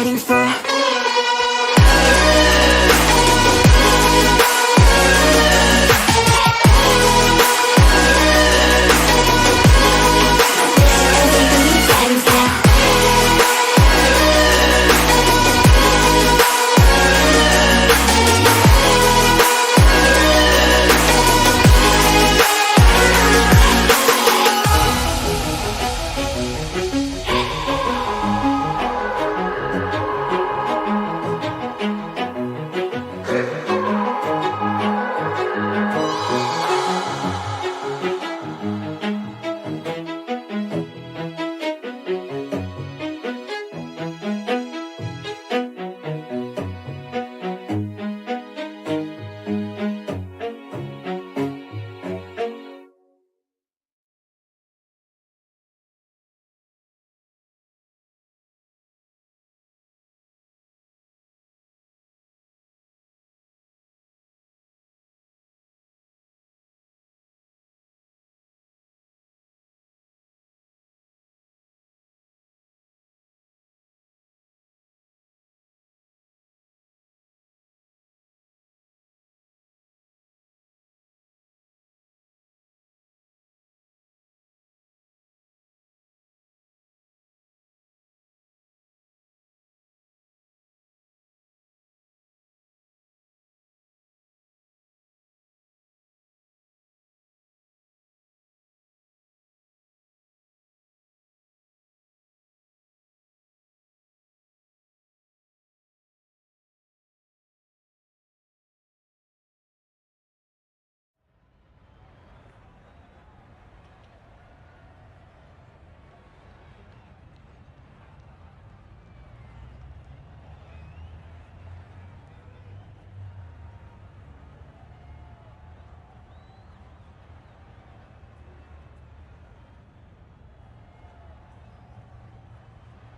fighting for.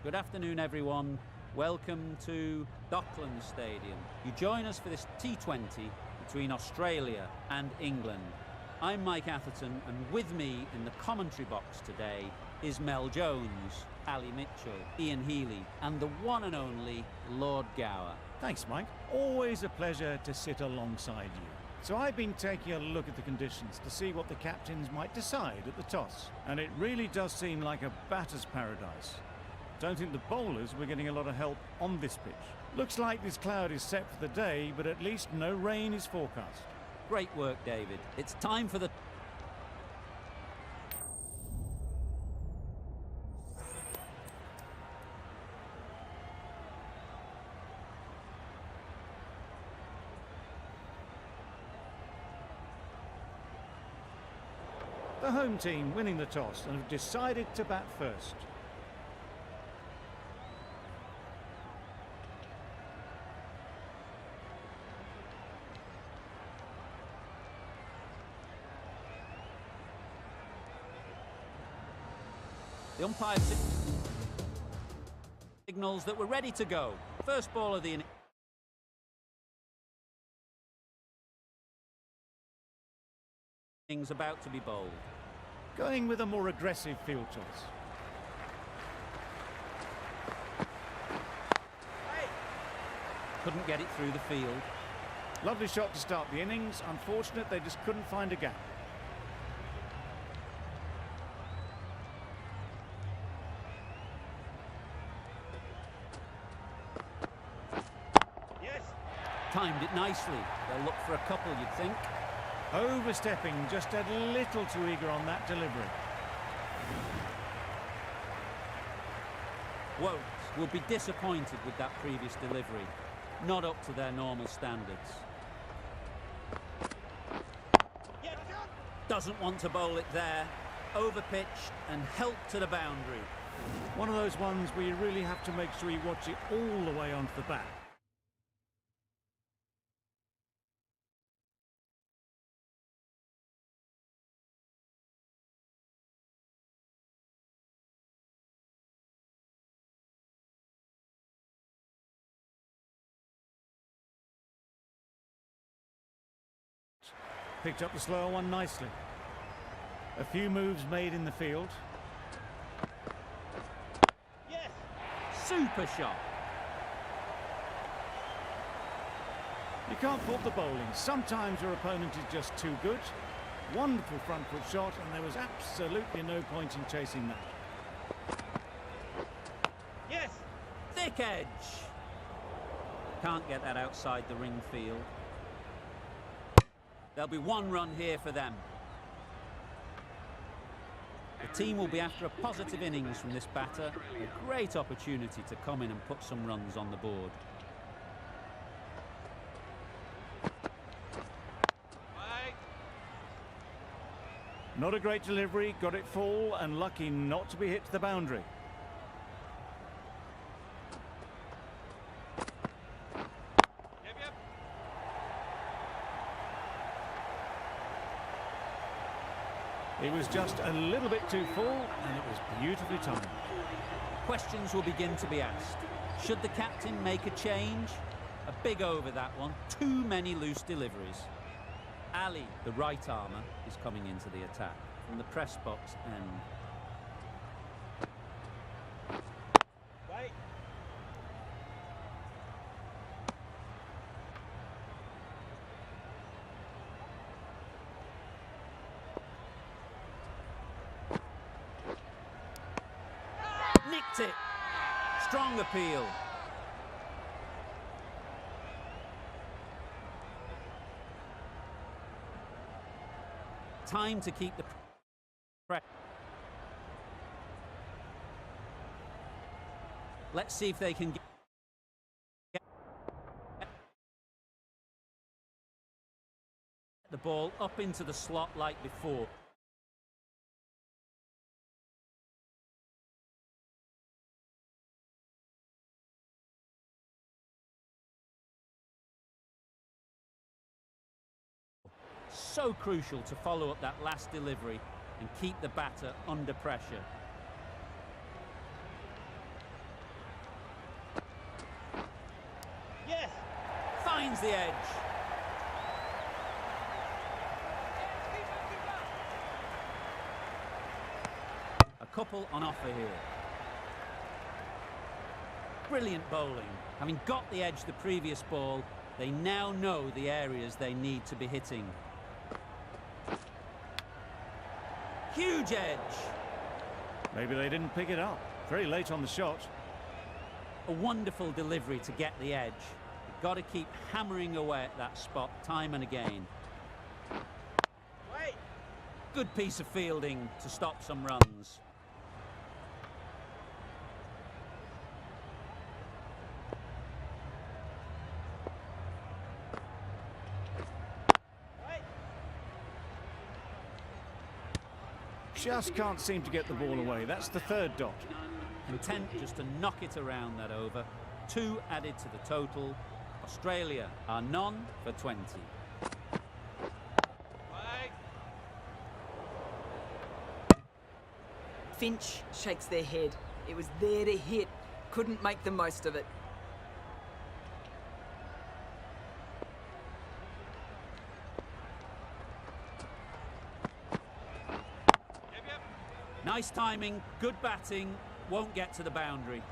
Good afternoon, everyone. Welcome to Docklands Stadium. You join us for this T20 between Australia and England. I'm Mike Atherton, and with me in the commentary box today is Mel Jones, Ali Mitchell, Ian Healy, and the one and only Lord Gower. Thanks, Mike. Always a pleasure to sit alongside you. So I've been taking a look at the conditions to see what the captains might decide at the toss. And it really does seem like a batter's paradise. Don't think the bowlers were getting a lot of help on this pitch. Looks like this cloud is set for the day, but at least no rain is forecast. Great work, David. It's time for the... The home team winning the toss and have decided to bat first. The umpire signals that we're ready to go. First ball of the innings about to be bowled. Going with a more aggressive field choice. Couldn't get it through the field. Lovely shot to start the innings. Unfortunate they just couldn't find a gap. Timed it nicely. They'll look for a couple, you'd think. Overstepping, just a little too eager on that delivery. Woakes will be disappointed with that previous delivery. Not up to their normal standards. Doesn't want to bowl it there. Overpitched and helped to the boundary. One of those ones where you really have to make sure you watch it all the way onto the bat. Picked up the slower one nicely. A few moves made in the field. Yes! Super shot. You can't fault the bowling. Sometimes your opponent is just too good. Wonderful front foot shot, and there was absolutely no point in chasing that. Yes! Thick edge! Can't get that outside the ring field. There'll be one run here for them. The team will be after a positive innings from this batter. A great opportunity to come in and put some runs on the board. Not a great delivery, got it full and lucky not to be hit to the boundary. It was just a little bit too full and it was beautifully timed. Questions will begin to be asked. Should the captain make a change? A big over that one. Too many loose deliveries. Ali, the right armour, is coming into the attack from the press box end. Wait. Nicked it. Strong appeal. Time to keep the pressure. Let's see if they can get the ball up into the slot like before. So crucial to follow up that last delivery and keep the batter under pressure. Yes! Finds the edge. A couple on offer here. Brilliant bowling. Having got the edge the previous ball, they now know the areas they need to be hitting. Huge edge. Maybe they didn't pick it up. Very late on the shot. A wonderful delivery to get the edge. You've got to keep hammering away at that spot time and again. Wait! Good piece of fielding to stop some runs. Just can't seem to get the ball away. That's the third dot. Content just to knock it around that over. 2 added to the total. Australia are none for 20. Finch shakes their head. It was there to hit. Couldn't make the most of it. Nice timing, good batting, won't get to the boundary.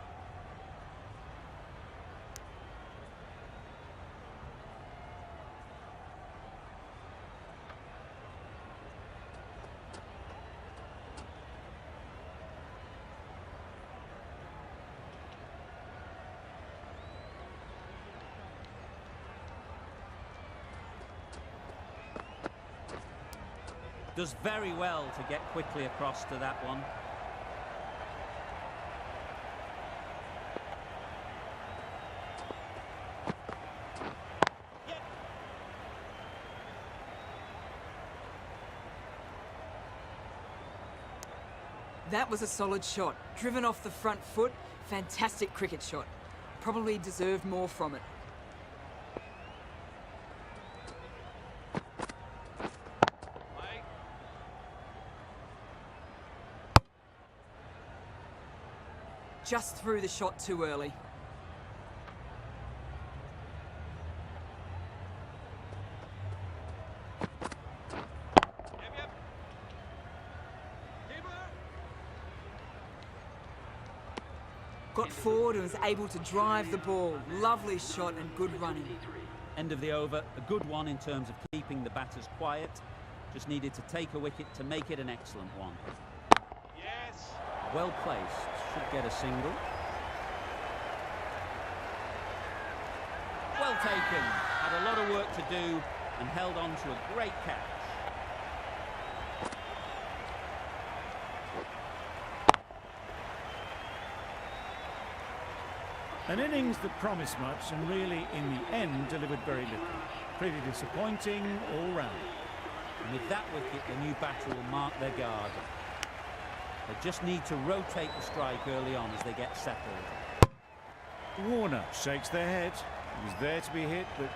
Does very well to get quickly across to that one. That was a solid shot. Driven off the front foot. Fantastic cricket shot. Probably deserved more from it. Just threw the shot too early. Got forward and was able to drive the ball. Lovely shot and good running. End of the over. A good one in terms of keeping the batters quiet. Just needed to take a wicket to make it an excellent one. Yes. Well placed. Should get a single. Well taken. Had a lot of work to do and held on to a great catch. An innings that promised much and really, in the end, delivered very little. Pretty disappointing all round. And with that wicket, the new batter will mark their guard. They just need to rotate the strike early on as they get settled. Warner shakes their head. He was there to be hit, but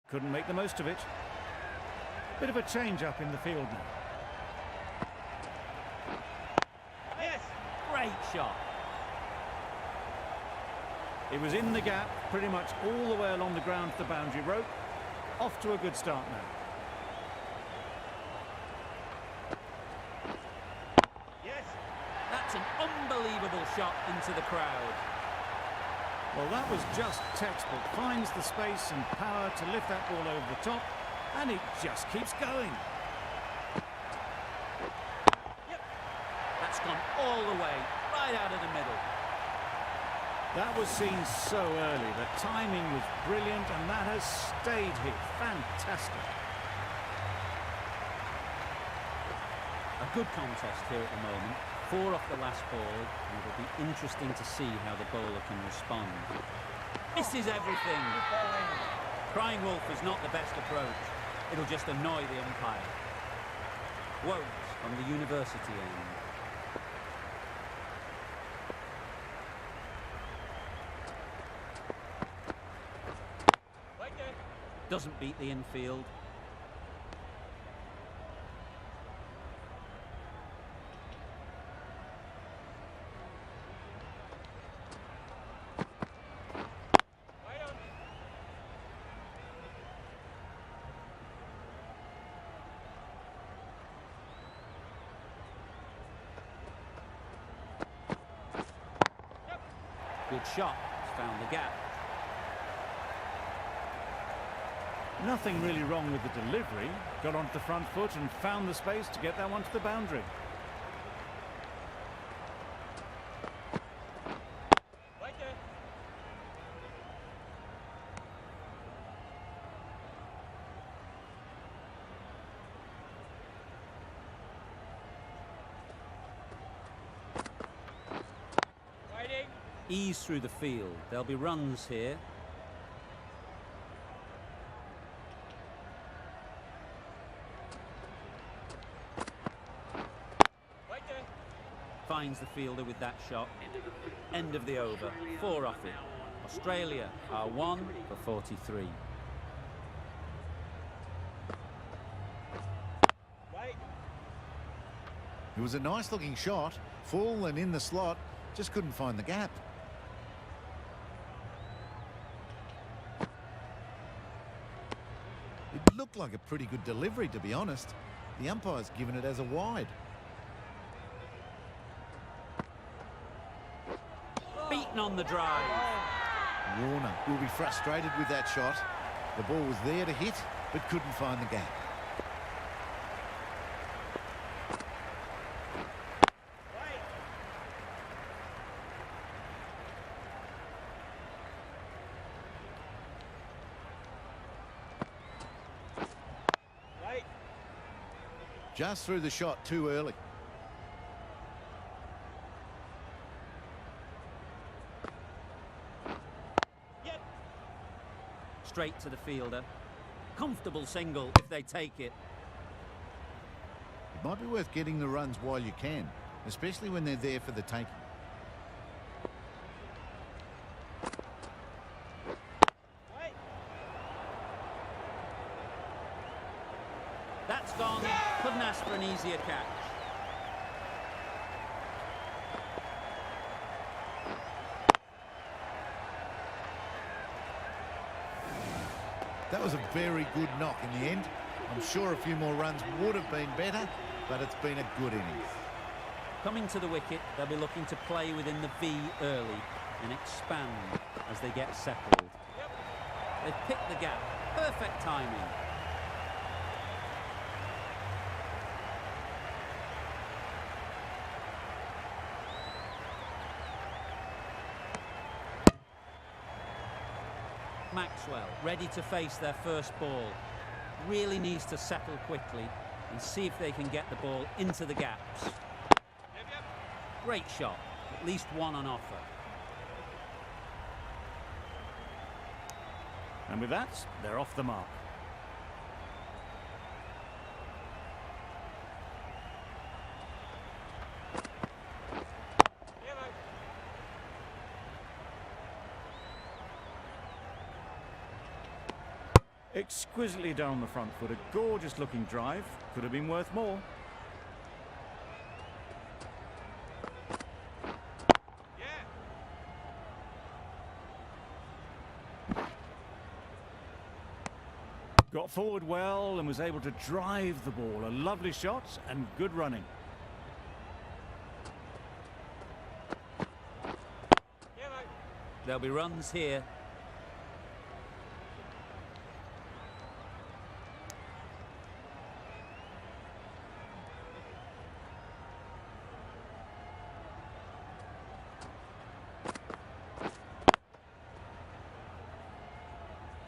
couldn't make the most of it. Bit of a change-up in the field now. Yes. Great shot. It was in the gap, pretty much all the way along the ground to the boundary rope. Off to a good start now. Yes. That's an unbelievable shot into the crowd. Well, that was just textbook. Finds the space and power to lift that ball over the top, and it just keeps going. Yep. That's gone all the way, right out of the middle. That was seen so early. The timing was brilliant, and that has stayed here. Fantastic. A good contest here at the moment. 4 off the last ball, and it'll be interesting to see how the bowler can respond. Misses everything. Crying wolf is not the best approach. It'll just annoy the umpire. Woes from the university end. Right there. Doesn't beat the infield. Right on. Good shot. It's found the gap. Nothing really wrong with the delivery. Got onto the front foot and found the space to get that one to the boundary. Right there. Waiting. Ease through the field. There'll be runs here. Right there. Finds the fielder with that shot. End of the over. 4 off it. Australia are 1 for 43. Right. It was a nice looking shot, full and in the slot, just couldn't find the gap. It looked like a pretty good delivery, to be honest. The umpire's given it as a wide. Beaten on the drive. Warner will be frustrated with that shot. The ball was there to hit, but couldn't find the gap. Right. Right. Just threw the shot too early. Yep. Straight to the fielder. Comfortable single if they take it. It might be worth getting the runs while you can, especially when they're there for the taking. Right. That's gone. Couldn't ask for an easier catch. That was a very good knock in the end. I'm sure a few more runs would have been better, but it's been a good innings. Coming to the wicket, they'll be looking to play within the V early and expand as they get settled. They've picked the gap. Perfect timing. Maxwell ready to face their first ball. Really needs to settle quickly and see if they can get the ball into the gaps. Great shot, at least one on offer. And with that, they're off the mark. Exquisitely done on the front foot, a gorgeous looking drive, could have been worth more. Got forward well and was able to drive the ball. A lovely shot and good running. There'll be runs here.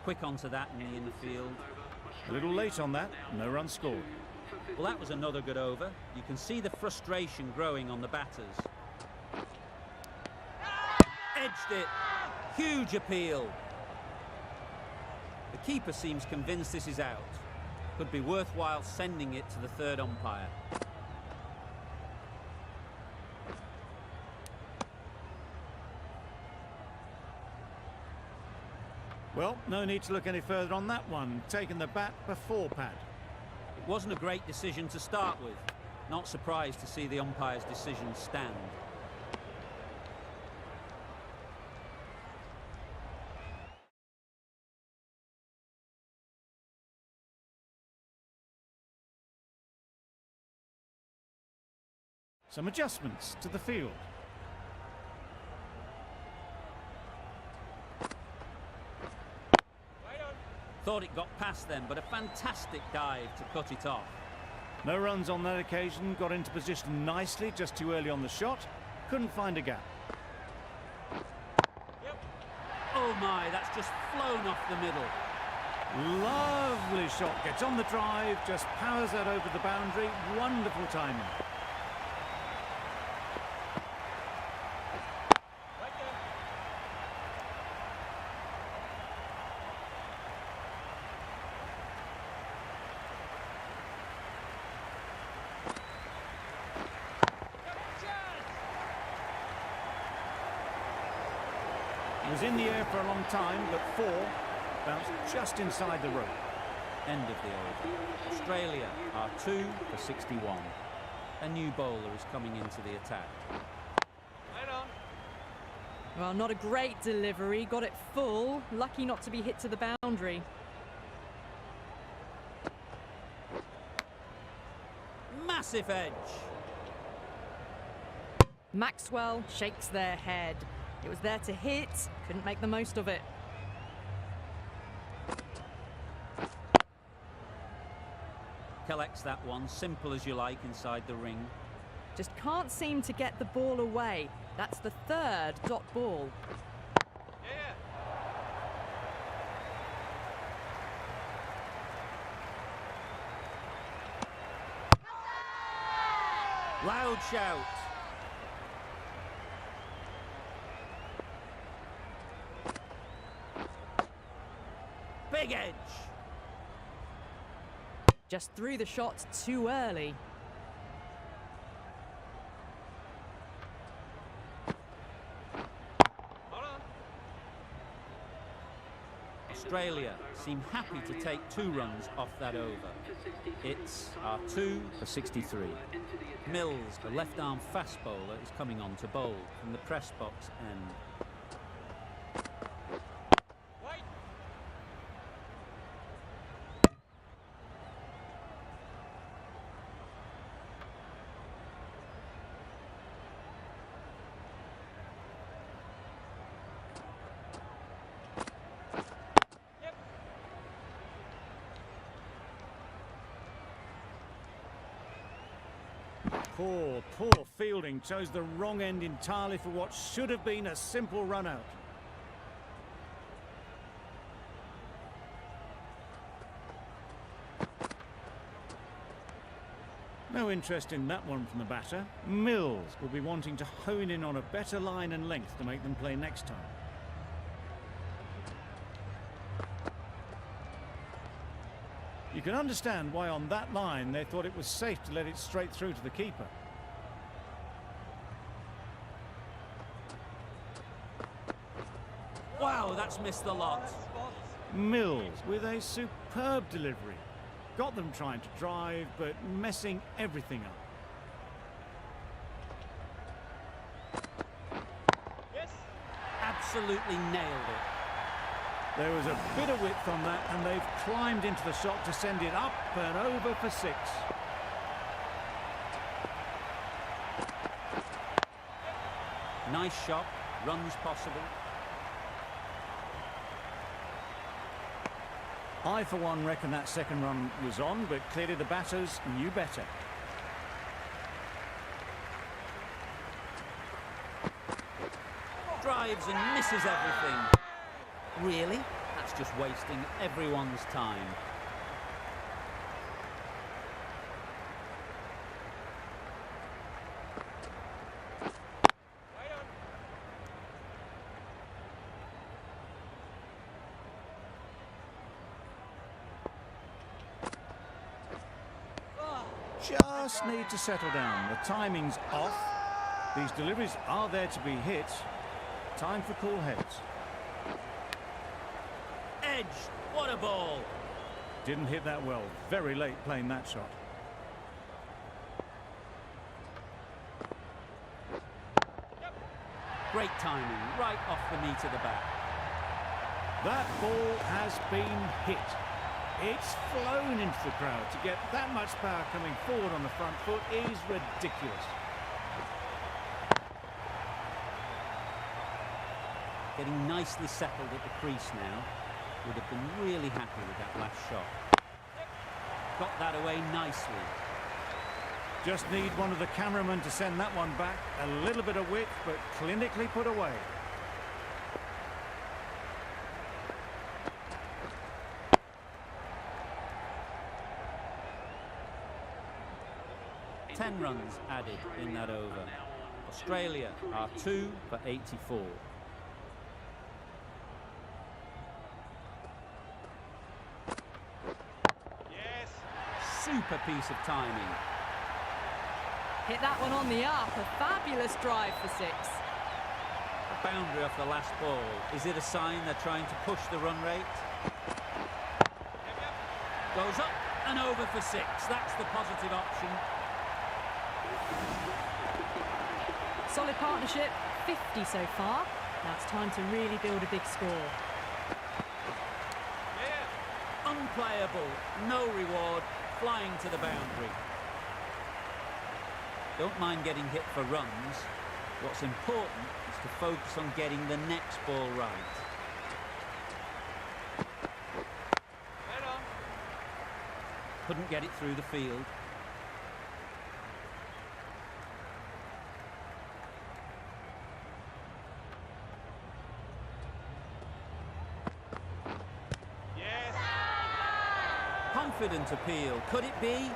Quick onto that knee in the field. A little late on that, no run scored. Well, that was another good over. You can see the frustration growing on the batters. Edged it. Huge appeal. The keeper seems convinced this is out. Could be worthwhile sending it to the third umpire. Well, no need to look any further on that one. Taking the bat before pad. It wasn't a great decision to start with. Not surprised to see the umpire's decision stand. Some adjustments to the field. Thought it got past them, but a fantastic dive to cut it off. No runs on that occasion, got into position nicely, just too early on the shot. Couldn't find a gap. Oh my, that's just flown off the middle. Lovely shot, gets on the drive, just powers that over the boundary. Wonderful timing. It was in the air for a long time, but four bounced just inside the rope. End of the over. Australia are 2 for 61. A new bowler is coming into the attack. Well, not a great delivery, got it full, lucky not to be hit to the boundary. Massive edge. Maxwell shakes their head. It was there to hit, couldn't make the most of it. Collects that one, simple as you like, inside the ring. Just can't seem to get the ball away. That's the third dot ball. Loud shout. Big edge. Just threw the shot too early. Australia seem happy to take 2 runs off that over. It's our 2 for 63. Mills, the left-arm fast bowler, is coming on to bowl from the press box end. Poor fielding. Chose the wrong end entirely for what should have been a simple run out. No interest in that one from the batter. Mills will be wanting to hone in on a better line and length to make them play next time. You can understand why on that line they thought it was safe to let it straight through to the keeper. Wow, that's missed the lot. Mills with a superb delivery. Got them trying to drive, but messing everything up. Yes. Absolutely nailed it. There was a bit of width on that, and they've climbed into the shot to send it up and over for 6. Nice shot, runs possible. I, for one, reckon that second run was on, but clearly the batters knew better. Drives and misses everything. Really? That's just wasting everyone's time. Right on. Just need to settle down. The timing's off. These deliveries are there to be hit. Time for cool heads. Edge, what a ball. Didn't hit that well. Very late playing that shot. Great timing, right off the meat of the bat. That ball has been hit. It's flown into the crowd. To get that much power coming forward on the front foot is ridiculous. Getting nicely settled at the crease now. Would have been really happy with that last shot. Got that away nicely. Just need one of the cameramen to send that one back. A little bit of width, but clinically put away. Ten runs added in that over. Australia are 2 for 84. Yes. Super piece of timing. Hit that one on the up. A fabulous drive for 6. A boundary off the last ball. Is it a sign they're trying to push the run rate? Goes up and over for 6. That's the positive option. Solid partnership, 50 so far. Now it's time to really build a big score. Yeah. Unplayable, no reward, flying to the boundary. Don't mind getting hit for runs. What's important is to focus on getting the next ball right. Right on. Couldn't get it through the field. Yes. Confident appeal, could it be?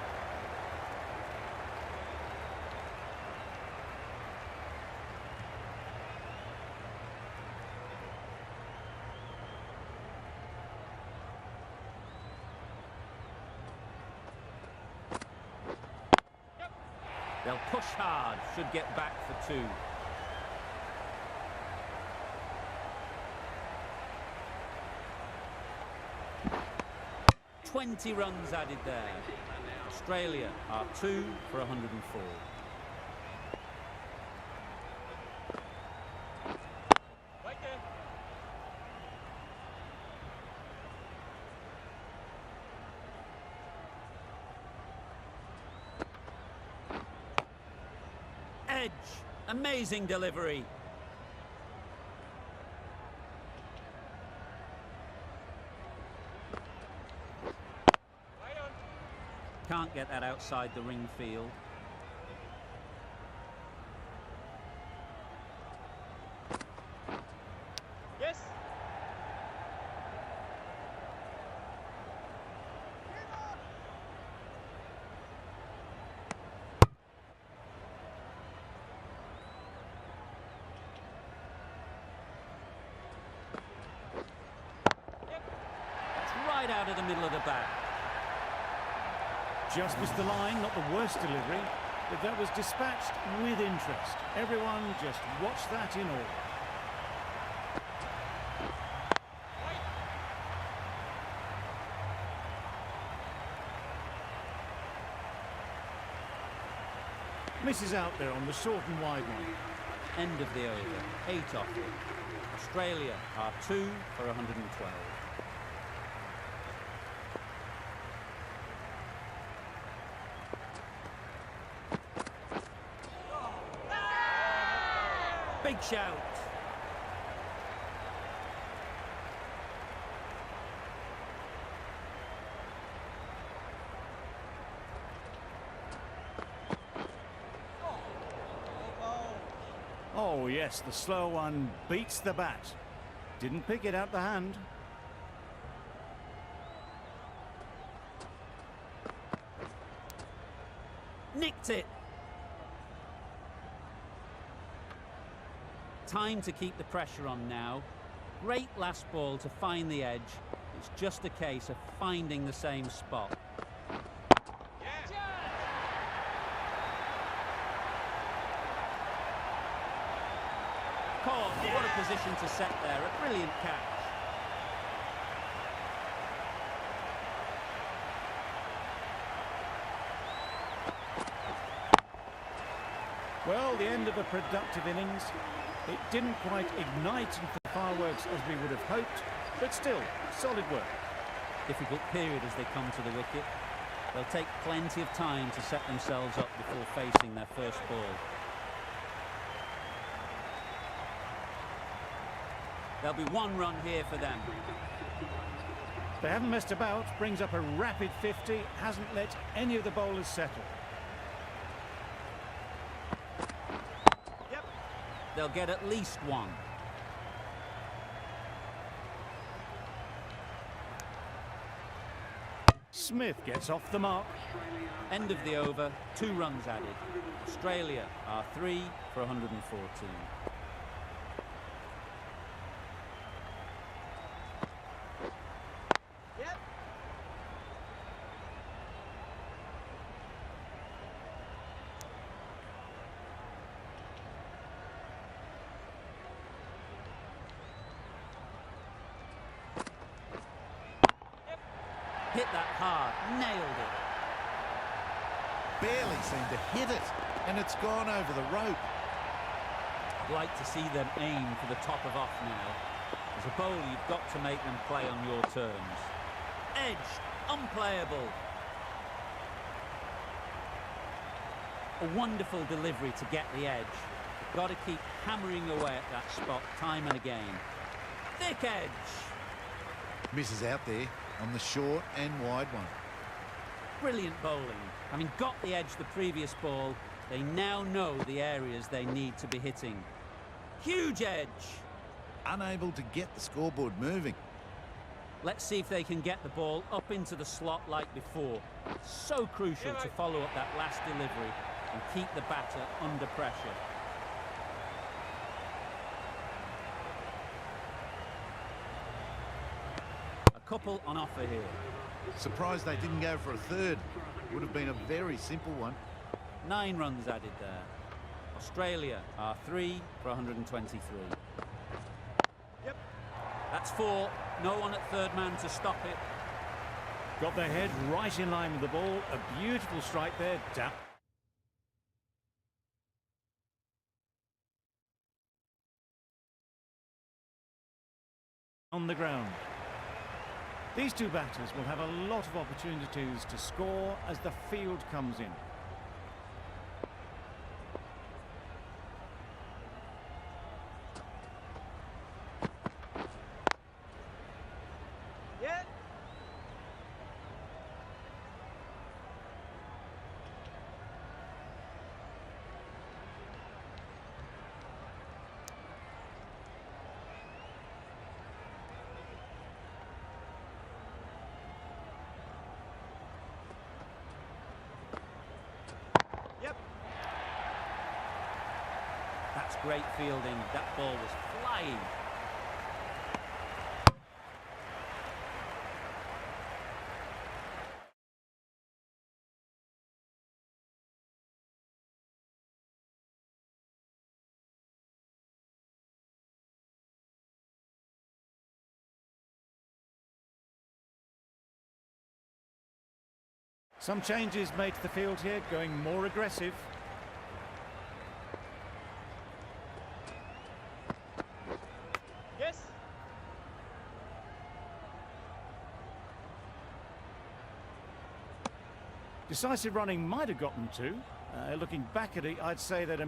They'll push hard, should get back for 2. "20 runs added there. Australia are 2 for 104. Right there. Edge, amazing delivery. Right on. Can't get that outside the ring field. out of the middle of the bat. Just missed the line, not the worst delivery, but that was dispatched with interest. Everyone just watched that in awe. Misses out there on the short and wide one. End of the over, 8 off it. Australia are 2 for 112. Big shout. Oh yes, the slow one beats the bat. Didn't pick it out the hand. Nicked it. Time to keep the pressure on now. Great last ball to find the edge. It's just a case of finding the same spot. Caught. What a position to set there. A brilliant catch. Well, the end of a productive innings. It didn't quite ignite into fireworks as we would have hoped, but still, solid work. Difficult period as they come to the wicket. They'll take plenty of time to set themselves up before facing their first ball. There'll be 1 run here for them. They haven't messed about, brings up a rapid 50, hasn't let any of the bowlers settle. They'll get at least 1. Smith gets off the mark. End of the over, 2 runs added. Australia are 3 for 114. Hit that hard, nailed it. Barely seemed to hit it, and it's gone over the rope. I'd like to see them aim for the top of off now. As a bowler, you've got to make them play on your terms. Edged, unplayable. A wonderful delivery to get the edge. You've got to keep hammering away at that spot time and again. Thick edge. Misses out there on the short and wide one. Brilliant bowling. Having got the edge the previous ball, they now know the areas they need to be hitting. Huge edge. Unable to get the scoreboard moving. Let's see if they can get the ball up into the slot like before. So crucial to follow up that last delivery and keep the batter under pressure. Couple on offer here. Surprised they didn't go for a third. Would have been a very simple one. 9 runs added there. Australia are 3 for 123. That's 4. No one at third man to stop it. Got their head right in line with the ball. A beautiful strike there. On the ground. These two batters will have a lot of opportunities to score as the field comes in. That's great fielding. That ball was flying. Some changes made to the field here, going more aggressive. Yes. Decisive running might have gotten two. Looking back at it, I'd say that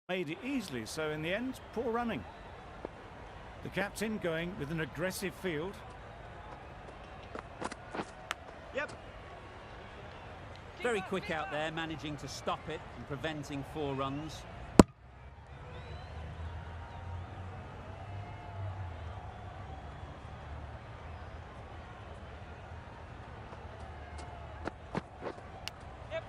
made it easily, so in the end, poor running. The captain going with an aggressive field. Yep. Very quick out there, managing to stop it and preventing 4 runs. Yep.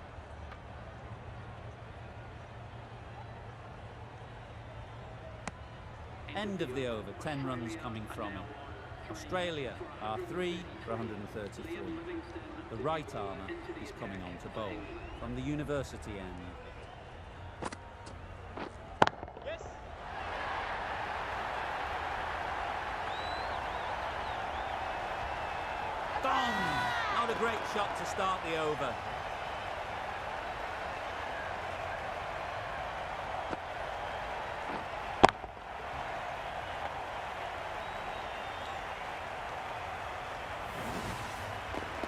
End of the over, 10 runs coming from it. Australia are 3 for 133. The right armour is coming on to bowl from the university end. Yes. Gone! Not a great shot to start the over.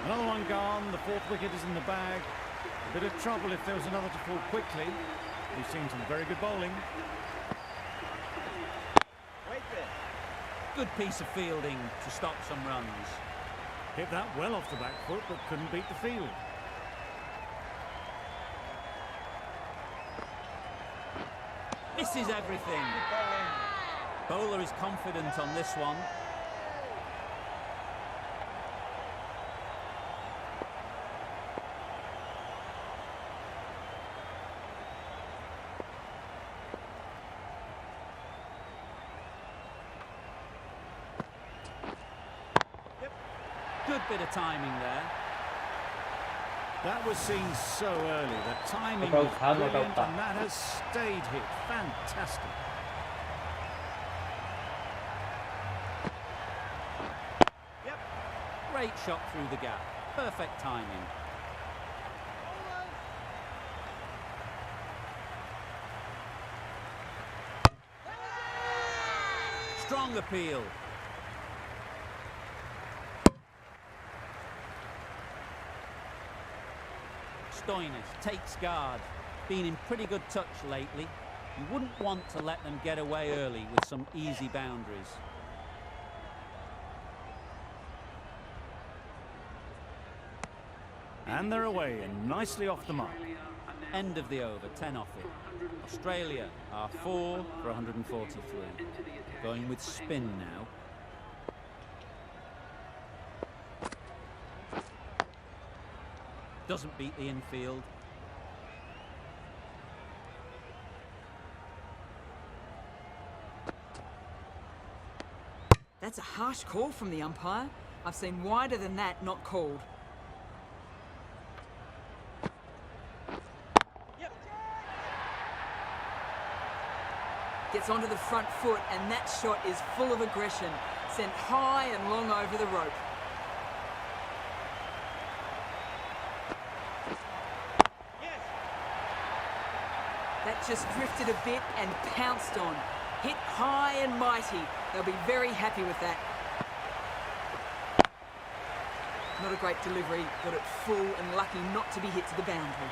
Another one gone, the 4th wicket is in the bag. A bit of trouble if there was another to fall quickly. We've seen some very good bowling. Wait there. Good piece of fielding to stop some runs. Hit that well off the back foot, but couldn't beat the field. Misses everything. Bowler is confident on this one. Good bit of timing there. That was seen so early. The timing was brilliant, and that has stayed hit. Fantastic. Yep. Great shot through the gap. Perfect timing. Strong appeal. Stoinis takes guard. Been in pretty good touch lately. You wouldn't want to let them get away early with some easy boundaries. And they're away and nicely off the mark. End of the over, 10 off it. Australia are 4 for 143. Going with spin now. Doesn't beat the infield. That's a harsh call from the umpire. I've seen wider than that not called. Yep. Gets onto the front foot, and that shot is full of aggression. Sent high and long over the rope. Yes. That just drifted a bit and pounced on. Hit high and mighty. They'll be very happy with that. Not a great delivery, got it full and lucky not to be hit to the boundary.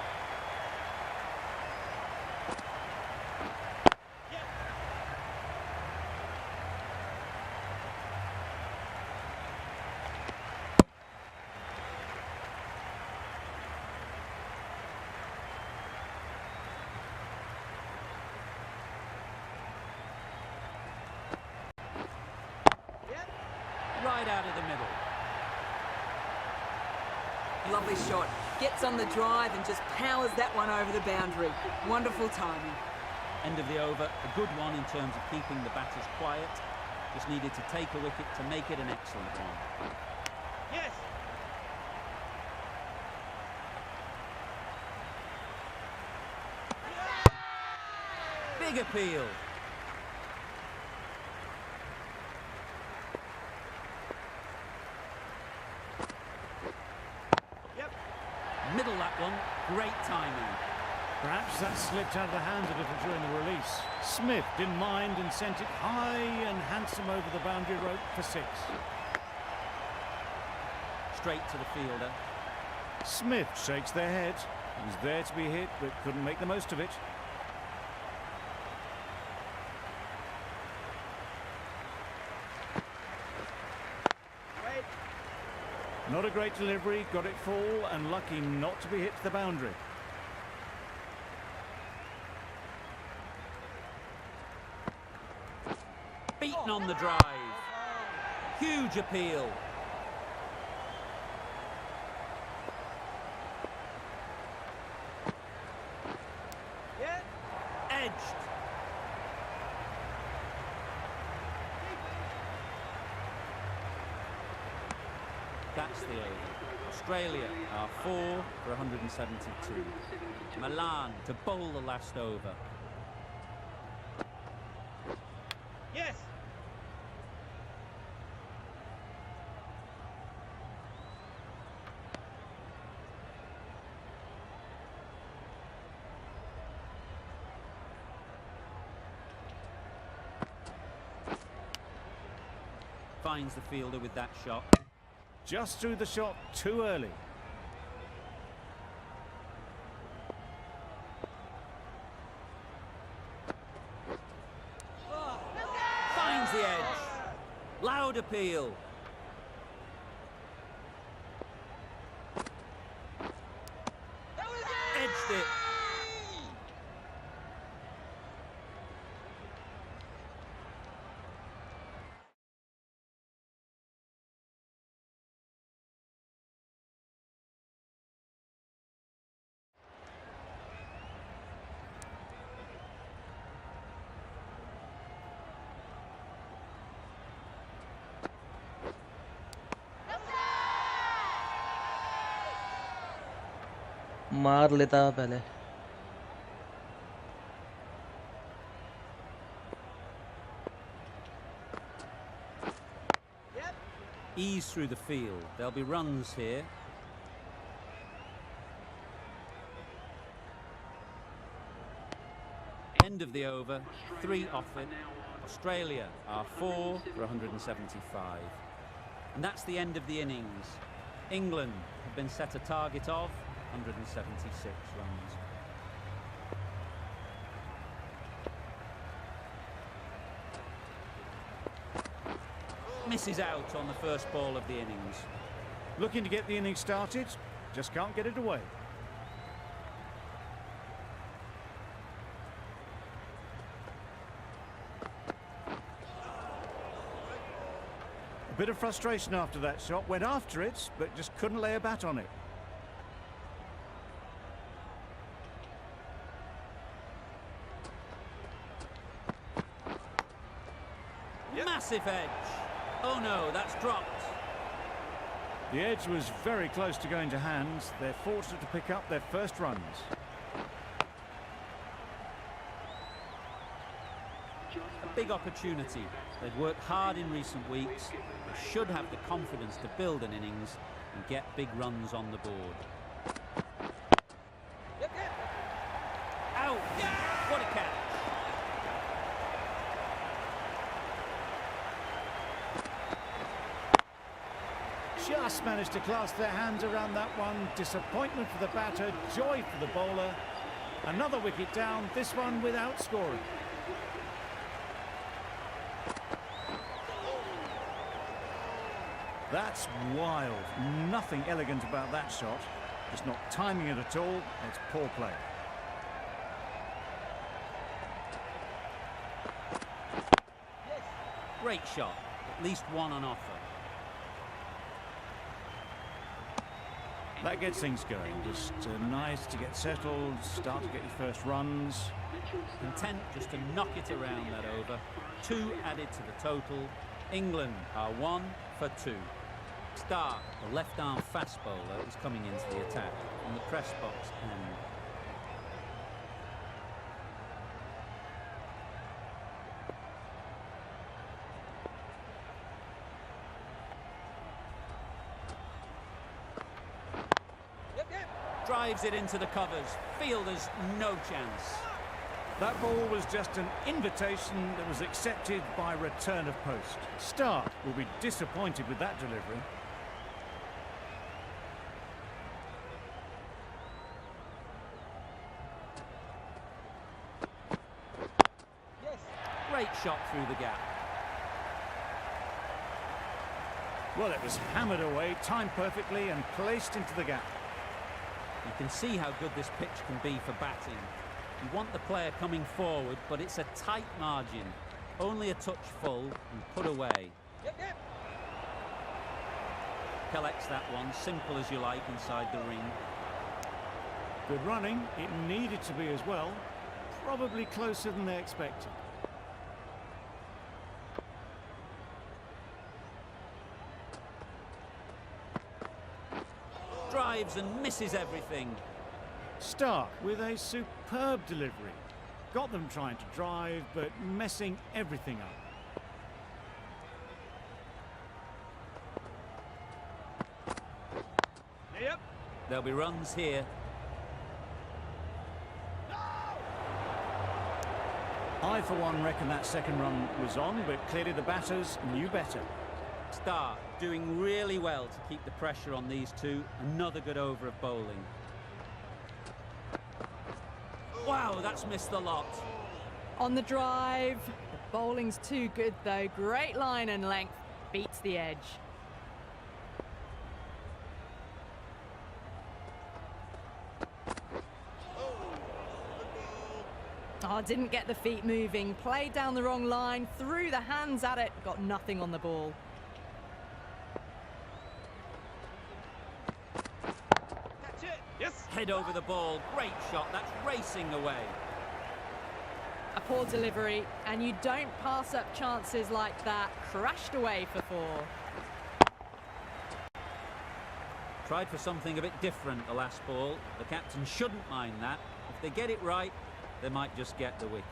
Right out of the middle. Lovely shot. Gets on the drive and just powers that one over the boundary. Wonderful timing. End of the over, a good one in terms of keeping the batters quiet. Just needed to take a wicket to make it an excellent one. Yes. Big appeal. Yep. Middle that one, great timing. Perhaps that slipped out of the hands a little during the release. Smith didn't mind and sent it high and handsome over the boundary rope for 6. Straight to the fielder. Smith shakes their head. He was there to be hit, but couldn't make the most of it. Wait. Not a great delivery, got it full, and lucky not to be hit to the boundary. Beaten on the drive. Huge appeal. Yeah. Edged. That's the over. Australia are 4 for 172. Milan to bowl the last over. Yes. Finds the fielder with that shot. Just threw the shot too early. Finds the edge. Loud appeal. Edged it. मार लेता पहले। Yep. Ease through the field. There'll be runs here. End of the over. 3 off it. Australia are 4 for 175. And that's the end of the innings. England have been set a target of 176 runs. Misses out on the first ball of the innings. Looking to get the innings started, just can't get it away. A bit of frustration after that shot, went after it, but just couldn't lay a bat on it. Massive edge. Oh no, that's dropped. The edge was very close to going to hands. They're fortunate to pick up their first runs. A big opportunity. They've worked hard in recent weeks. They should have the confidence to build an innings and get big runs on the board. Yep. Yep. Out! What a catch! Just managed to clasp their hands around that one. Disappointment for the batter, joy for the bowler. Another wicket down, this one without scoring. That's wild. Nothing elegant about that shot. It's not timing it at all. It's poor play. Great shot. At least one on offer. That gets things going. Just nice to get settled, start to get your first runs. Content just to knock it around that over. 2 added to the total. England are 1 for 2. Stark, the left-arm fast bowler, is coming into the attack on the press box end. Drives it into the covers. Fielders, no chance. That ball was just an invitation that was accepted by return of post. Stark will be disappointed with that delivery. Yes. Great shot through the gap. Well, it was hammered away, timed perfectly and placed into the gap. You can see how good this pitch can be for batting. You want the player coming forward, but it's a tight margin. Only a touch full and put away. Yep. Collects that one, simple as you like, inside the ring. Good running. It needed to be as well. Probably closer than they expected. Drives and misses everything. Stark with a superb delivery. Got them trying to drive, but messing everything up. Yep. There'll be runs here. I, for one, reckon that second run was on, but clearly the batters knew better. Stark doing really well to keep the pressure on these two. Another good over of bowling. Wow, that's missed the lot. On the drive. The bowling's too good, though. Great line and length. Beats the edge. Oh, didn't get the feet moving. Played down the wrong line. Threw the hands at it. Got nothing on the ball. Catch it. Yes. Head over the ball. Great shot. That's racing away. A poor delivery, and you don't pass up chances like that. Crashed away for 4. Tried for something a bit different the last ball. The captain shouldn't mind that. If they get it right, they might just get the wicket.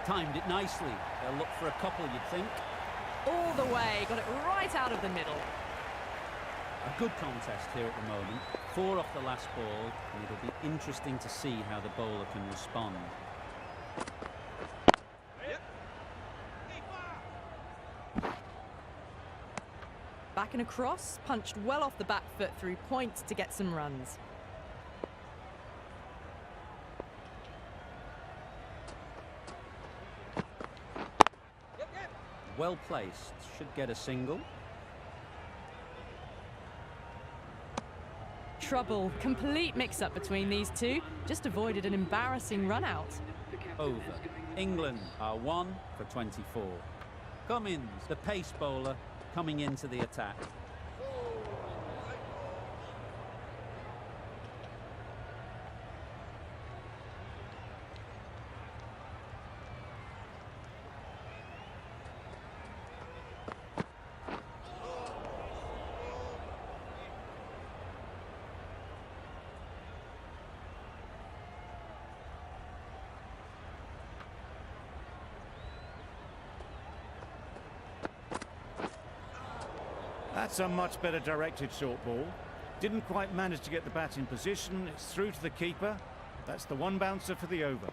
Timed it nicely. They'll look for a couple, you'd think. All the way. Got it right out of the middle. A good contest here at the moment. 4 off the last ball, and it'll be interesting to see how the bowler can respond. Yep. Back and across. Punched well off the back foot through point to get some runs. Yep. Well placed. Should get a single. Trouble. Complete mix-up between these two. Just avoided an embarrassing run-out. Over. England are 1 for 24. Cummins, the pace bowler, coming into the attack. That's a much better directed short ball. Didn't quite manage to get the bat in position. It's through to the keeper. That's the one bouncer for the over.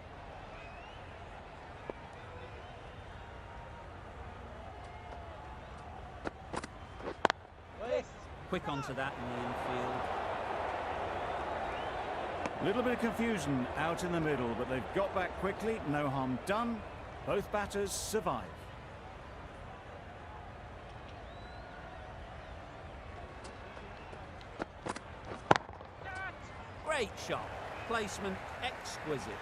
Yes. Quick onto that in the infield. A little bit of confusion out in the middle, but they've got back quickly. No harm done. Both batters survive. Great shot. Placement exquisite.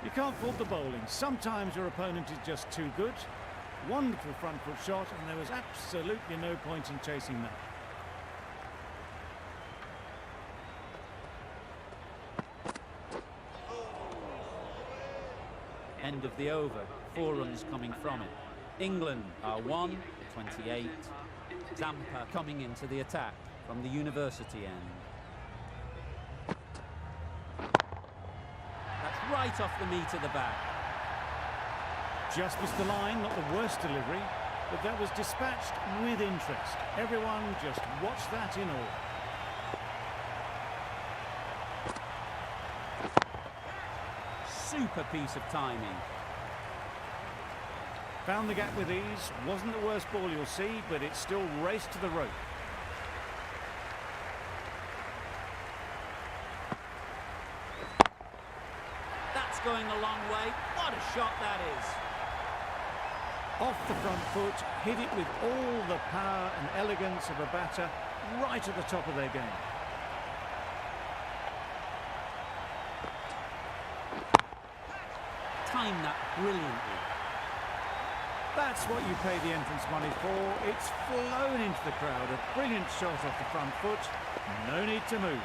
You can't fault the bowling. Sometimes your opponent is just too good. Wonderful front foot shot, and there was absolutely no point in chasing that. End of the over. 4 runs coming from it. England are 1-28. Zampa coming into the attack from the university end. That's right off the meat of the bat. Just missed the line, not the worst delivery, but that was dispatched with interest. Everyone just watch that in awe. Super piece of timing. Found the gap with ease. Wasn't the worst ball you'll see, but it still raced to the rope. That's going a long way. What a shot that is. Off the front foot, hit it with all the power and elegance of a batter, right at the top of their game. Timed that brilliantly. That's what you pay the entrance money for. It's flown into the crowd. A brilliant shot off the front foot. No need to move.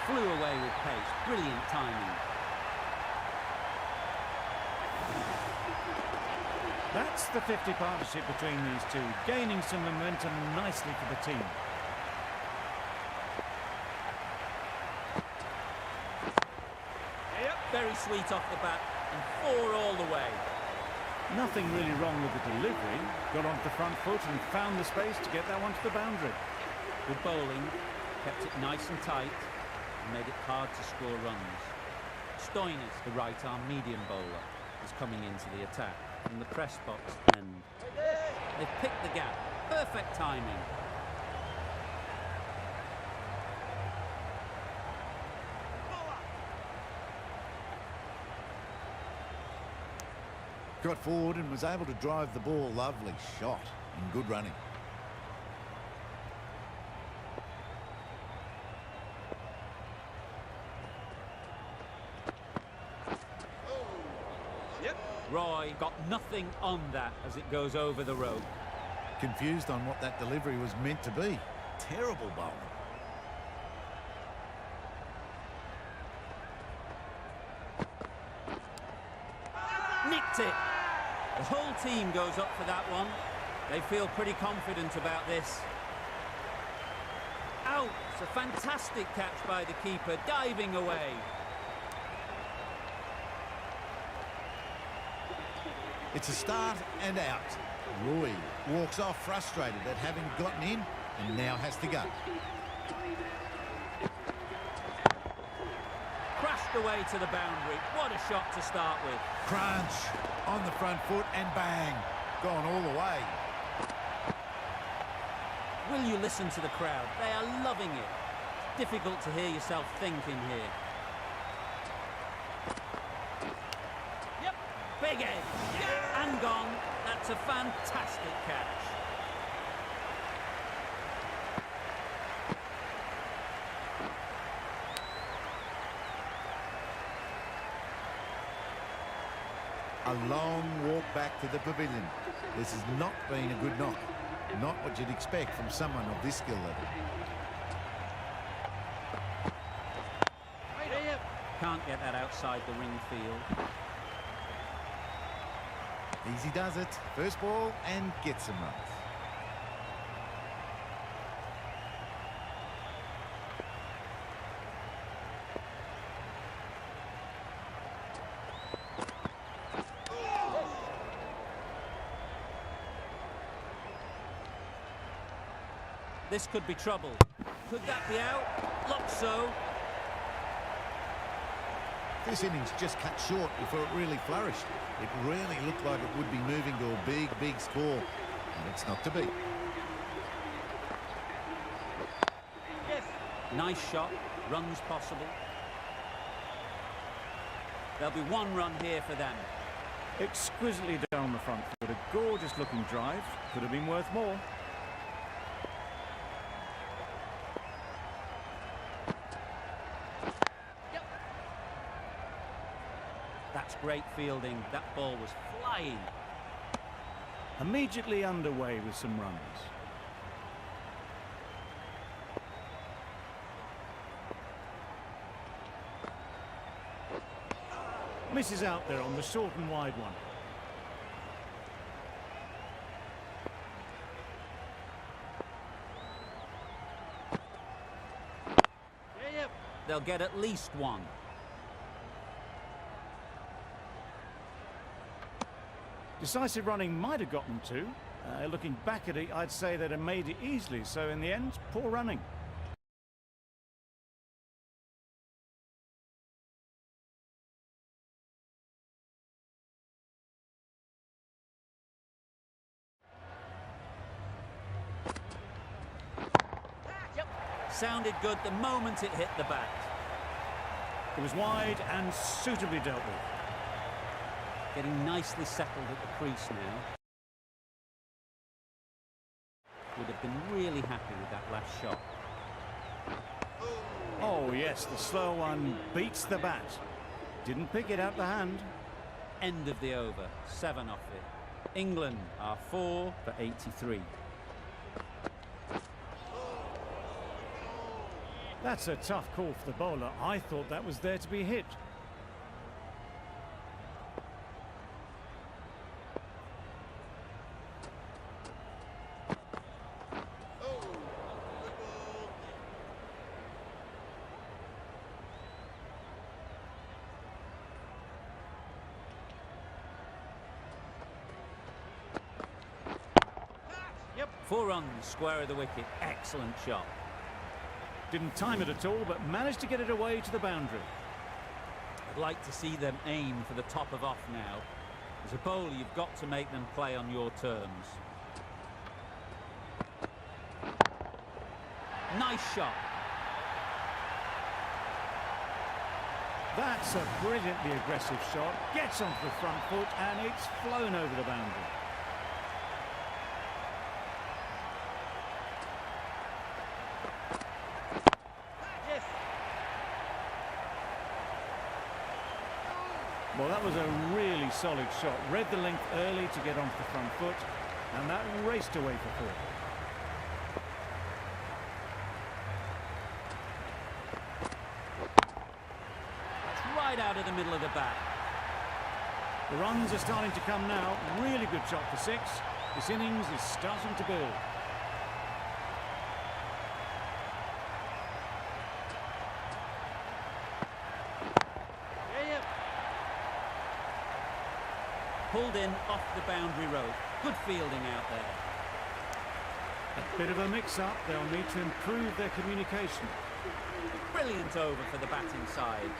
Flew away with pace. Brilliant timing. That's the 50 partnership between these two, gaining some momentum nicely for the team. Very sweet off the bat and 4 all the way. Nothing really wrong with the delivery. Got onto the front foot and found the space to get that one to the boundary. Good bowling, kept it nice and tight and made it hard to score runs. Stoinis, the right-arm medium bowler, is coming into the attack from the press box end. They've picked the gap. Perfect timing. Got forward and was able to drive the ball. Lovely shot and good running. Roy got nothing on that as it goes over the rope. Confused on what that delivery was meant to be. Terrible bowling. Nicked it. The whole team goes up for that one. They feel pretty confident about this. Out. It's a fantastic catch by the keeper, diving away. It's a start and out. Roy walks off frustrated at having gotten in and now has to go. Crashed away to the boundary. What a shot to start with. Crunch on the front foot and bang. Gone all the way. Will you listen to the crowd? They are loving it. It's difficult to hear yourself thinking here. Yep. Big edge. And gone. That's a fantastic catch. A long walk back to the pavilion. This has not been a good knock. Not what you'd expect from someone of this skill level. Can't get that outside the ring field. Easy does it. First ball and gets some runs. This could be trouble. Could that be out? Looks so. This innings just cut short before it really flourished. It really looked like it would be moving to a big, big score. And it's not to be. Yes. Nice shot. Runs possible. There'll be 1 run here for them. Exquisitely done on the front foot. A gorgeous looking drive. Could have been worth more. That's great fielding. That ball was flying. Immediately underway with some runs. Misses out there on the short and wide one. Yeah, yeah. They'll get at least one. Decisive running might have gotten two. Looking back at it, I'd say they'd have made it easily, so in the end, poor running. Sounded good the moment it hit the bat. It was wide and suitably dealt with. Getting nicely settled at the crease now. Would have been really happy with that last shot. Oh yes, the slow one beats the bat. Didn't pick it out the hand. End of the over, 7 off it. England are 4 for 83. That's a tough call for the bowler. I thought that was there to be hit. Yep. 4 runs, square of the wicket. Excellent shot. Didn't time it at all, but managed to get it away to the boundary. I'd like to see them aim for the top of off now. As a bowler, you've got to make them play on your terms. Nice shot. That's a brilliantly aggressive shot. Gets onto the front foot and it's flown over the boundary. Yes. Well, that was a really solid shot. Read the length early to get onto the front foot, and that raced away for 4. That's right out of the middle of the bat. The runs are starting to come now. Really good shot for 6. This innings is starting to build. Yeah, yeah. Pulled in off the boundary rope. Good fielding out there. A bit of a mix-up. They'll need to improve their communication. Brilliant over for the batting side.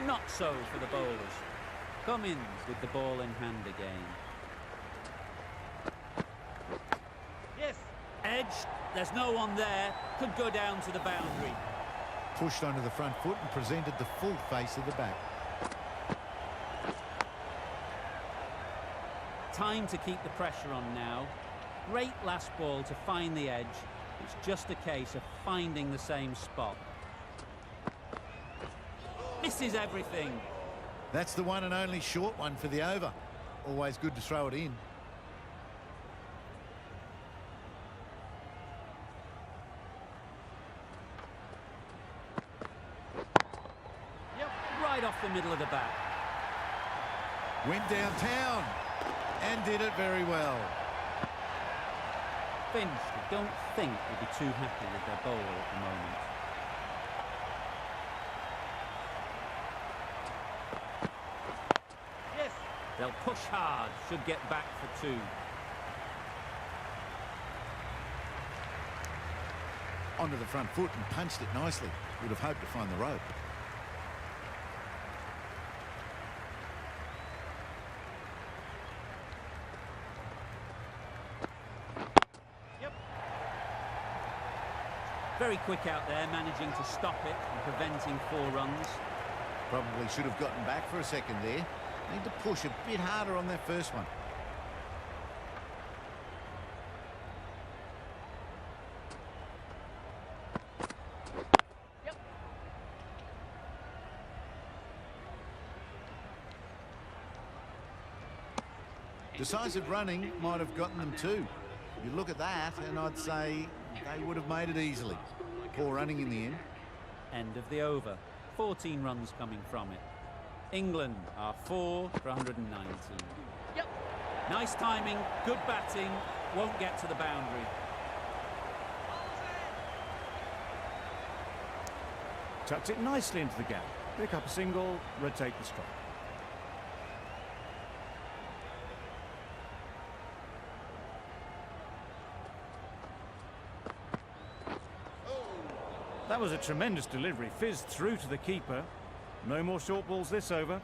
Not so for the bowlers. Cummins with the ball in hand again. Yes. Edge, there's no one there. Could go down to the boundary. Pushed onto the front foot and presented the full face of the bat. Time to keep the pressure on now. Great last ball to find the edge. It's just a case of finding the same spot. Misses everything. That's the one and only short one for the over. Always good to throw it in. Yep, right off the middle of the bat. Went downtown and did it very well. Finch, I don't think will be too happy with their bowler at the moment. Yes. They'll push hard, should get back for 2. Onto the front foot and punched it nicely. Would have hoped to find the rope. Very quick out there, managing to stop it and preventing 4 runs. Probably should have gotten back for a second there. Need to push a bit harder on that first one. Yep. Decisive running might have gotten them 2. You look at that and I'd say they would have made it easily. Poor running in the end. End of the over. 14 runs coming from it. England are 4 for 119. Yep. Nice timing, good batting, won't get to the boundary. Tucked it nicely into the gap. Pick up a single, rotate the strike. That was a tremendous delivery, fizzed through to the keeper. No more short balls this over.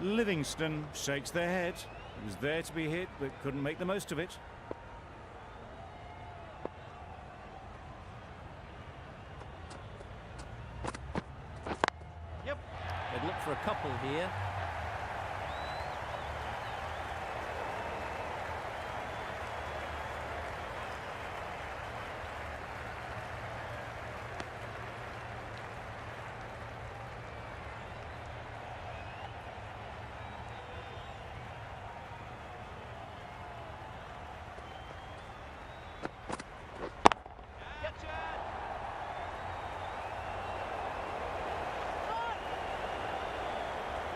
Livingston shakes their head. He was there to be hit, but couldn't make the most of it. Yep. They'd look for a couple here.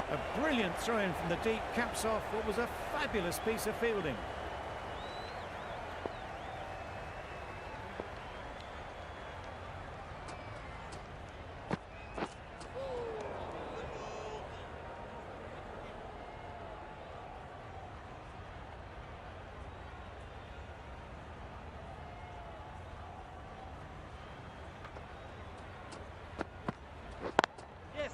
A brilliant throw-in from the deep caps off what was a fabulous piece of fielding. Yes.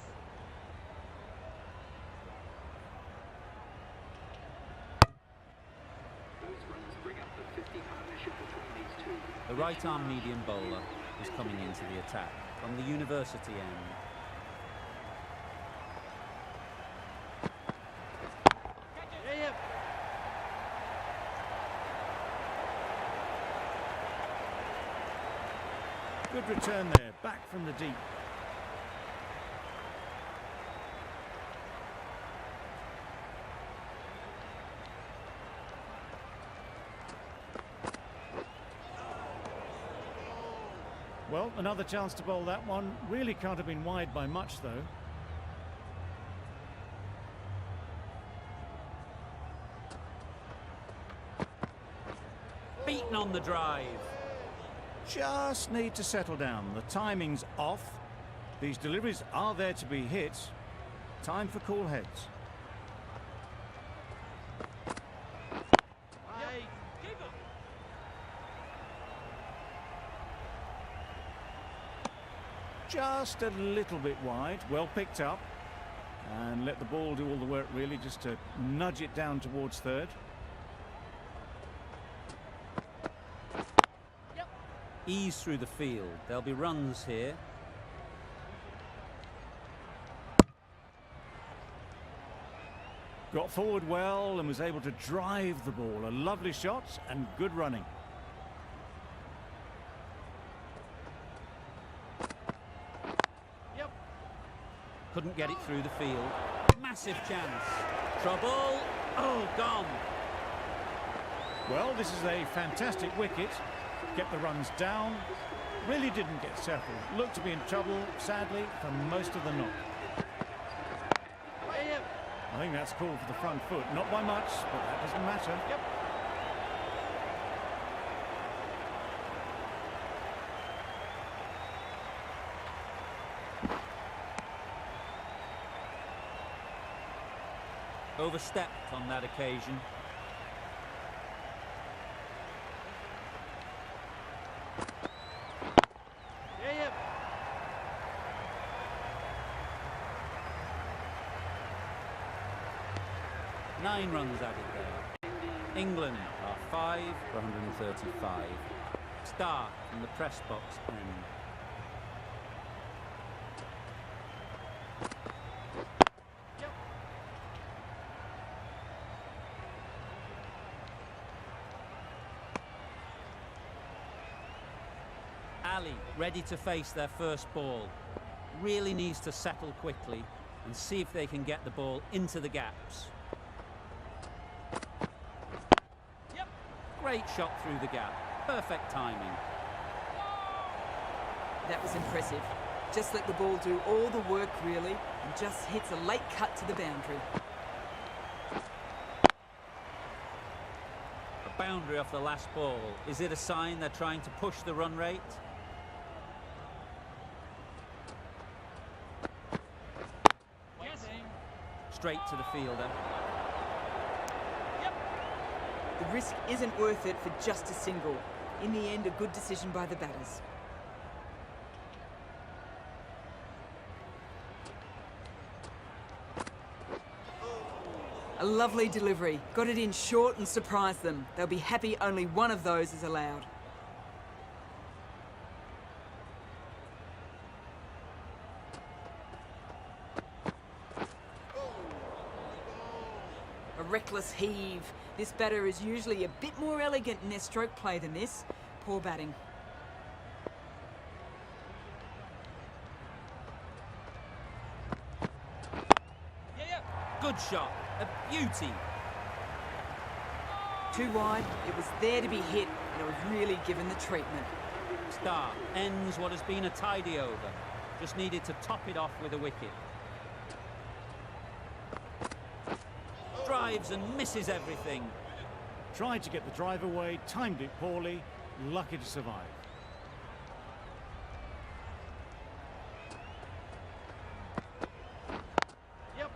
The right-arm medium bowler is coming into the attack from the university end. Yeah, yeah. Good return there, back from the deep. Well, another chance to bowl that one. Really can't have been wide by much, though. Beaten on the drive. Just need to settle down. The timing's off. These deliveries are there to be hit. Time for cool heads. Hey. Keeper. Just a little bit wide. Well picked up. And let the ball do all the work, really, just to nudge it down towards third. Ease through the field. There'll be runs here. Got forward well and was able to drive the ball. A lovely shot and good running. Yep. Couldn't get it through the field. Massive chance. Trouble. Oh, gone. Well, this is a fantastic wicket. Get the runs down. Really didn't get settled. Looked to be in trouble, sadly, for most of the knock. Yeah, yeah. I think that's called for the front foot. Not by much, but that doesn't matter. Yep. Overstepped on that occasion. Yeah, yeah. 9 runs added there. England are 5 for 135. Start from the press box end. Yep. Ali ready to face their first ball. Really needs to settle quickly and see if they can get the ball into the gaps. Great shot through the gap. Perfect timing. That was impressive. Just let the ball do all the work, really, and just hits a late cut to the boundary. A boundary off the last ball. Is it a sign they're trying to push the run rate? Yes. Straight to the fielder. Yep. The risk isn't worth it for just a single. In the end, a good decision by the batters. A lovely delivery. Got it in short and surprised them. They'll be happy only one of those is allowed. A reckless heave. This batter is usually a bit more elegant in their stroke play than this. Poor batting. Yeah. Good shot. A beauty. Too wide. It was there to be hit, and it was really given the treatment. Start ends what has been a tidy over. Just needed to top it off with a wicket. Drives and misses everything. Tried to get the drive away, timed it poorly, lucky to survive. Yep.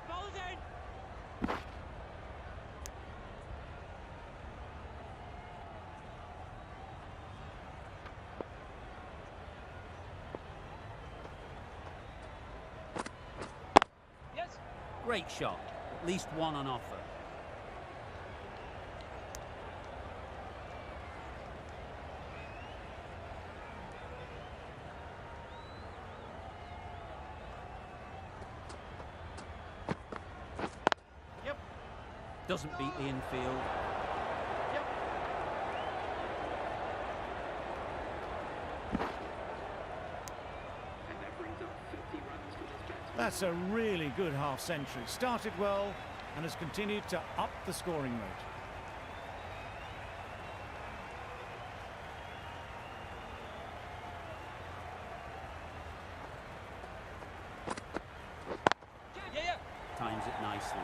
Ball is in. Yes. Great shot. At least one on offer. Yep. Doesn't beat the infield. Yep. That's a really good half-century. Started well and has continued to up the scoring rate. Yeah. Times it nicely.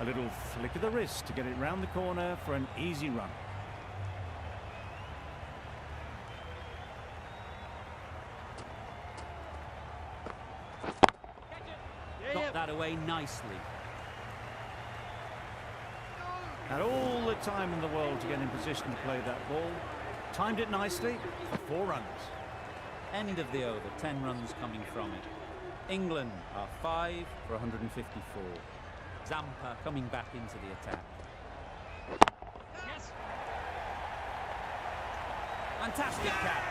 A little flick of the wrist to get it round the corner for an easy run. Catch it. Got that away nicely. Had all the time in the world to get in position to play that ball. Timed it nicely for 4 runs. End of the over, 10 runs coming from it. England are 5 for 154. Zampa coming back into the attack. Yes. Fantastic catch.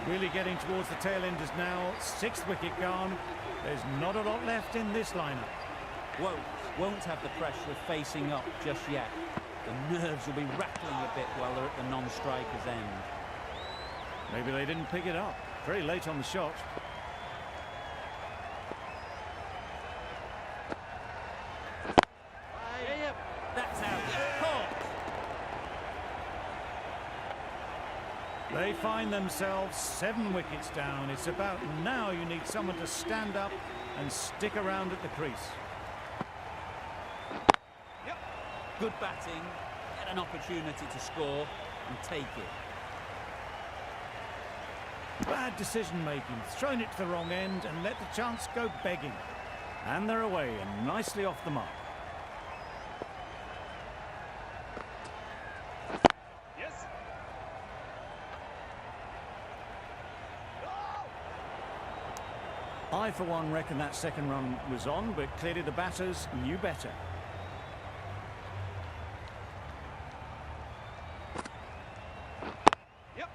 Really getting towards the tail enders now. 6th wicket gone. There's not a lot left in this lineup. Won't have the pressure of facing up just yet. The nerves will be rattling a bit while they're at the non-striker's end. Maybe they didn't pick it up. Very late on the shot. Yeah. That's out. Caught. They find themselves 7 wickets down. It's about now you need someone to stand up and stick around at the crease. Yep. Good batting. Get an opportunity to score and take it. Bad decision making, thrown it to the wrong end and let the chance go begging. And they're away and nicely off the mark. Yes. I, for one, reckon that second run was on, but clearly the batters knew better. Yep.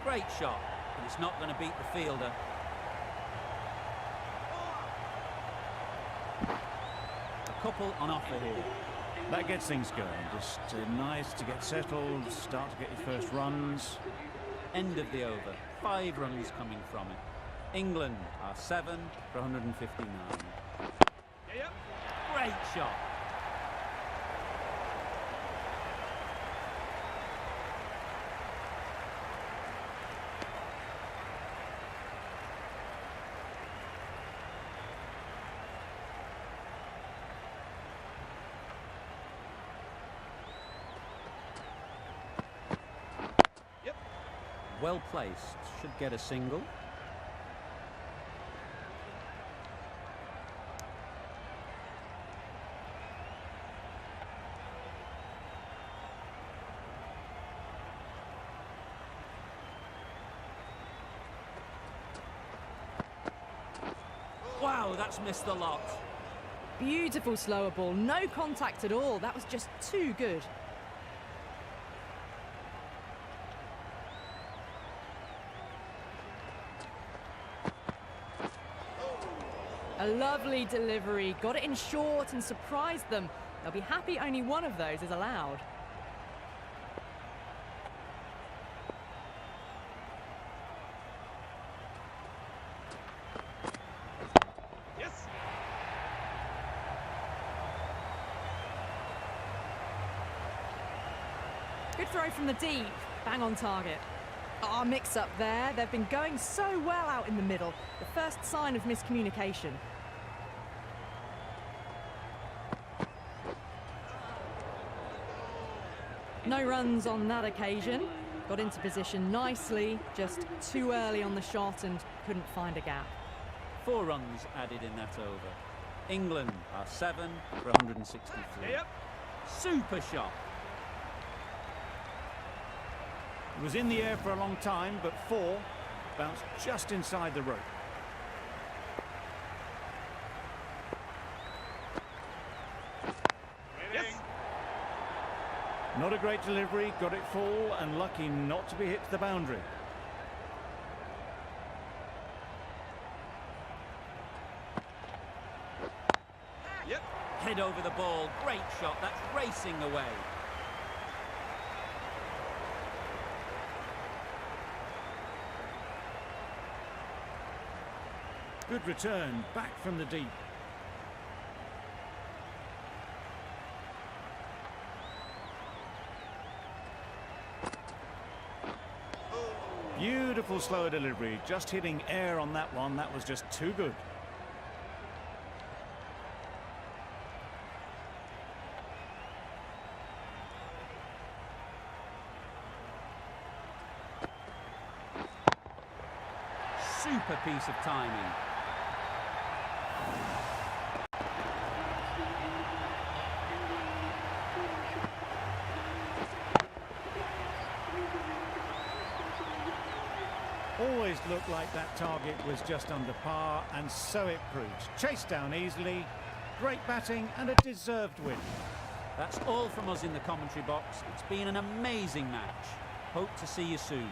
Great shot, but it's not going to beat the fielder. A couple on offer here. That gets things going. Just nice to get settled, start to get your first runs. End of the over. 5 runs coming from it. England are 7 for 159. Yeah, yeah. Great shot. Yep. Well placed. Should get a single. Wow, that's missed the lot. Beautiful slower ball, no contact at all. That was just too good. A lovely delivery, got it in short and surprised them. They'll be happy only one of those is allowed. Yes. Good throw from the deep, bang on target. Ah, mix up there. They've been going so well out in the middle. The first sign of miscommunication. No runs on that occasion. Got into position nicely, just too early on the shot and couldn't find a gap. 4 runs added in that over. England are 7 for 163. Yeah, yep. Super shot. It was in the air for a long time, but 4 bounced just inside the rope. Yes. Not a great delivery, got it full and lucky not to be hit to the boundary. Yep. Head over the ball. Great shot. That's racing away. Good return, back from the deep. Beautiful slower delivery, just hitting air on that one. That was just too good. Super piece of timing. Always looked like that target was just under par, and so it proves. Chased down easily, great batting and a deserved win. That's all from us in the commentary box. It's been an amazing match. Hope to see you soon.